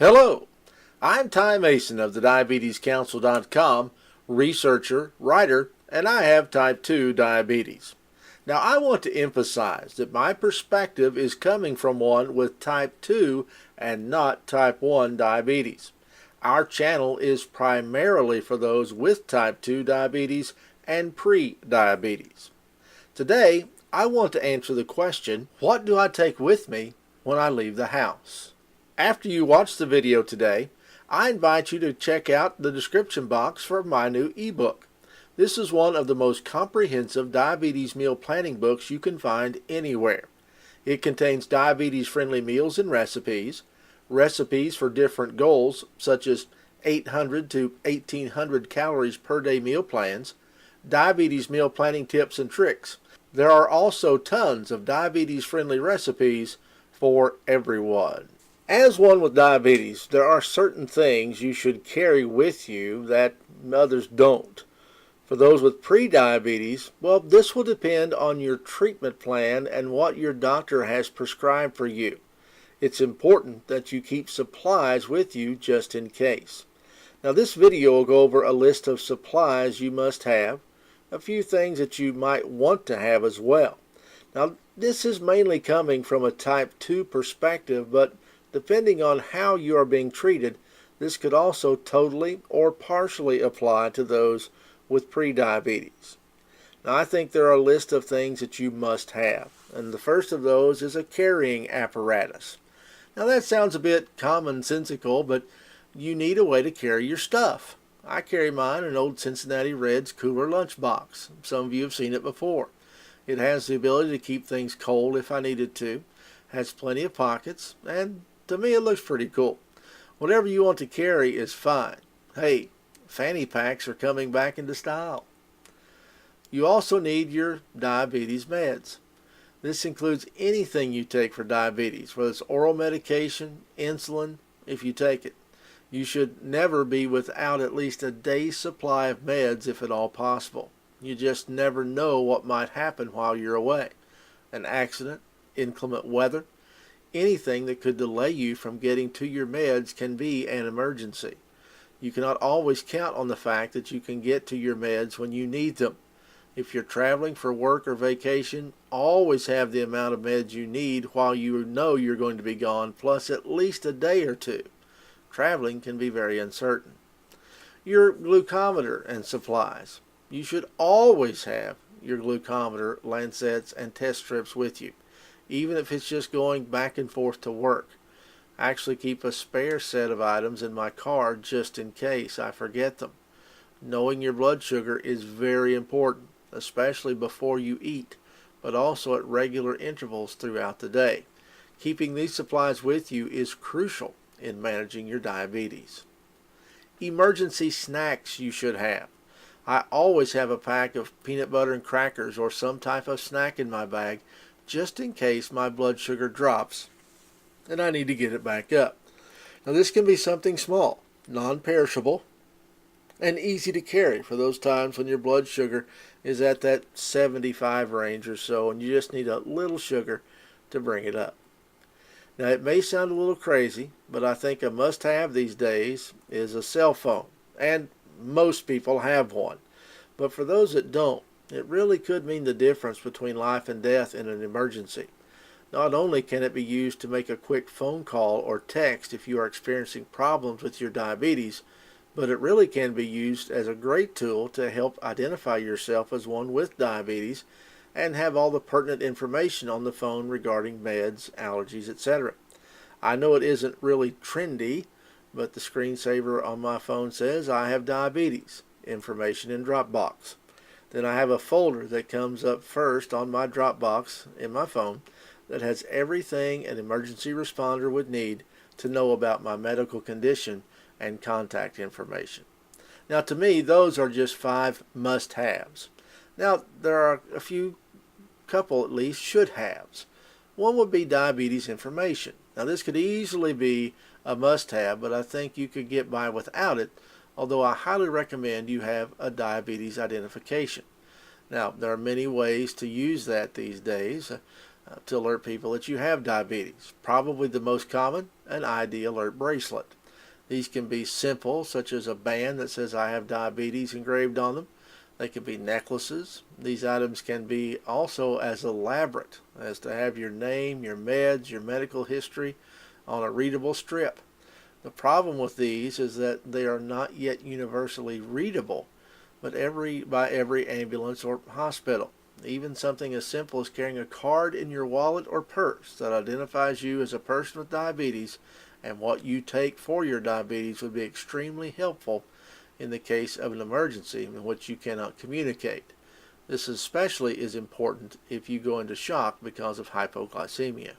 Hello, I'm Ty Mason of the DiabetesCouncil.com, researcher, writer, and I have type 2 diabetes. Now I want to emphasize that my perspective is coming from one with type 2 and not type 1 diabetes. Our channel is primarily for those with type 2 diabetes and pre-diabetes. Today, I want to answer the question, what do I take with me when I leave the house? After you watch the video today, I invite you to check out the description box for my new ebook. This is one of the most comprehensive diabetes meal planning books you can find anywhere. It contains diabetes-friendly meals and recipes for different goals such as 800 to 1800 calories per day meal plans, diabetes meal planning tips and tricks. There are also tons of diabetes-friendly recipes for everyone. As one with diabetes, there are certain things you should carry with you that others don't. For those with pre-diabetes, well, this will depend on your treatment plan and what your doctor has prescribed for you. It's important that you keep supplies with you just in case. Now this video will go over a list of supplies you must have, a few things that you might want to have as well. Now this is mainly coming from a type 2 perspective, but depending on how you are being treated, this could also totally or partially apply to those with pre-diabetes. Now I think there are a list of things that you must have, and the first of those is a carrying apparatus. Now that sounds a bit commonsensical, but you need a way to carry your stuff. I carry mine in an old Cincinnati Reds cooler lunchbox. Some of you have seen it before. It has the ability to keep things cold if I needed to, has plenty of pockets, and to me it looks pretty cool. Whatever you want to carry is fine. Hey, fanny packs are coming back into style. You also need your diabetes meds. This includes anything you take for diabetes, whether it's oral medication, insulin, if you take it. You should never be without at least a day's supply of meds if at all possible. You just never know what might happen while you're away. An accident, inclement weather, anything that could delay you from getting to your meds can be an emergency. You cannot always count on the fact that you can get to your meds when you need them. If you're traveling for work or vacation, always have the amount of meds you need while you know you're going to be gone, plus at least a day or two. Traveling can be very uncertain. Your glucometer and supplies. You should always have your glucometer, lancets, and test strips with you, even if it's just going back and forth to work. I actually keep a spare set of items in my car just in case I forget them. Knowing your blood sugar is very important, especially before you eat, but also at regular intervals throughout the day. Keeping these supplies with you is crucial in managing your diabetes. Emergency snacks you should have. I always have a pack of peanut butter and crackers or some type of snack in my bag just in case my blood sugar drops and I need to get it back up. Now this can be something small, non-perishable, and easy to carry for those times when your blood sugar is at that 75 range or so and you just need a little sugar to bring it up. Now it may sound a little crazy, but I think a must-have these days is a cell phone, and most people have one. But for those that don't, it really could mean the difference between life and death in an emergency. Not only can it be used to make a quick phone call or text if you are experiencing problems with your diabetes, but it really can be used as a great tool to help identify yourself as one with diabetes and have all the pertinent information on the phone regarding meds, allergies, etc. I know it isn't really trendy, but the screensaver on my phone says I have diabetes, information in Dropbox. Then I have a folder that comes up first on my Dropbox in my phone that has everything an emergency responder would need to know about my medical condition and contact information. Now to me, those are just 5 must-haves. Now there are a couple at least should-haves. One would be diabetes information. Now this could easily be a must-have, but I think you could get by without it, although I highly recommend you have a diabetes identification. Now there are many ways to use that these days. to alert people that you have diabetes. Probably the most common, an ID alert bracelet. These can be simple, such as a band that says I have diabetes engraved on them. They can be necklaces. These items can be also as elaborate as to have your name, your meds, your medical history on a readable strip. The problem with these is that they are not yet universally readable, but by every ambulance or hospital. Even something as simple as carrying a card in your wallet or purse that identifies you as a person with diabetes and what you take for your diabetes would be extremely helpful in the case of an emergency in which you cannot communicate. This especially is important if you go into shock because of hypoglycemia.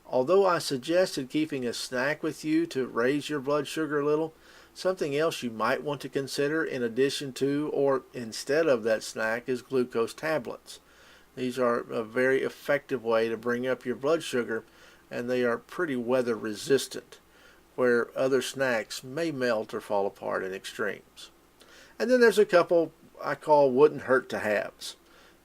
Although I suggested keeping a snack with you to raise your blood sugar a little, something else you might want to consider in addition to or instead of that snack is glucose tablets. These are a very effective way to bring up your blood sugar, and they are pretty weather resistant, where other snacks may melt or fall apart in extremes. And then there's a couple I call wouldn't hurt to haves.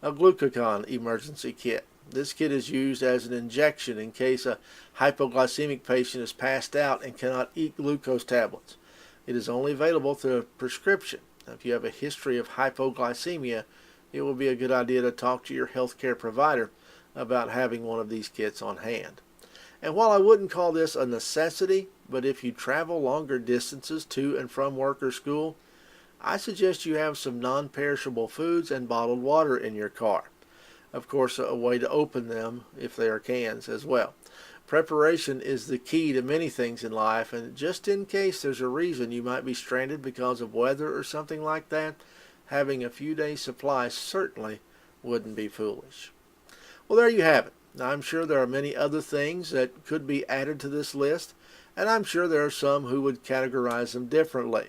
A Glucagon Emergency Kit. This kit is used as an injection in case a hypoglycemic patient is passed out and cannot eat glucose tablets. It is only available through a prescription. Now, if you have a history of hypoglycemia, it will be a good idea to talk to your healthcare provider about having one of these kits on hand. And while I wouldn't call this a necessity, but if you travel longer distances to and from work or school, I suggest you have some non-perishable foods and bottled water in your car. Of course, a way to open them if they are cans as well. Preparation is the key to many things in life, and just in case there's a reason you might be stranded because of weather or something like that, having a few days' supply certainly wouldn't be foolish. Well, there you have it. Now, I'm sure there are many other things that could be added to this list, and I'm sure there are some who would categorize them differently.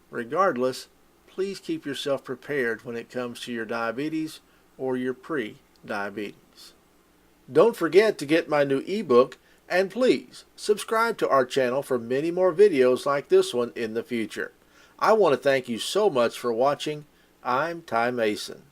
Regardless, please keep yourself prepared when it comes to your diabetes or your pre-diabetes. Don't forget to get my new ebook, and please subscribe to our channel for many more videos like this one in the future. I want to thank you so much for watching. I'm Ty Mason.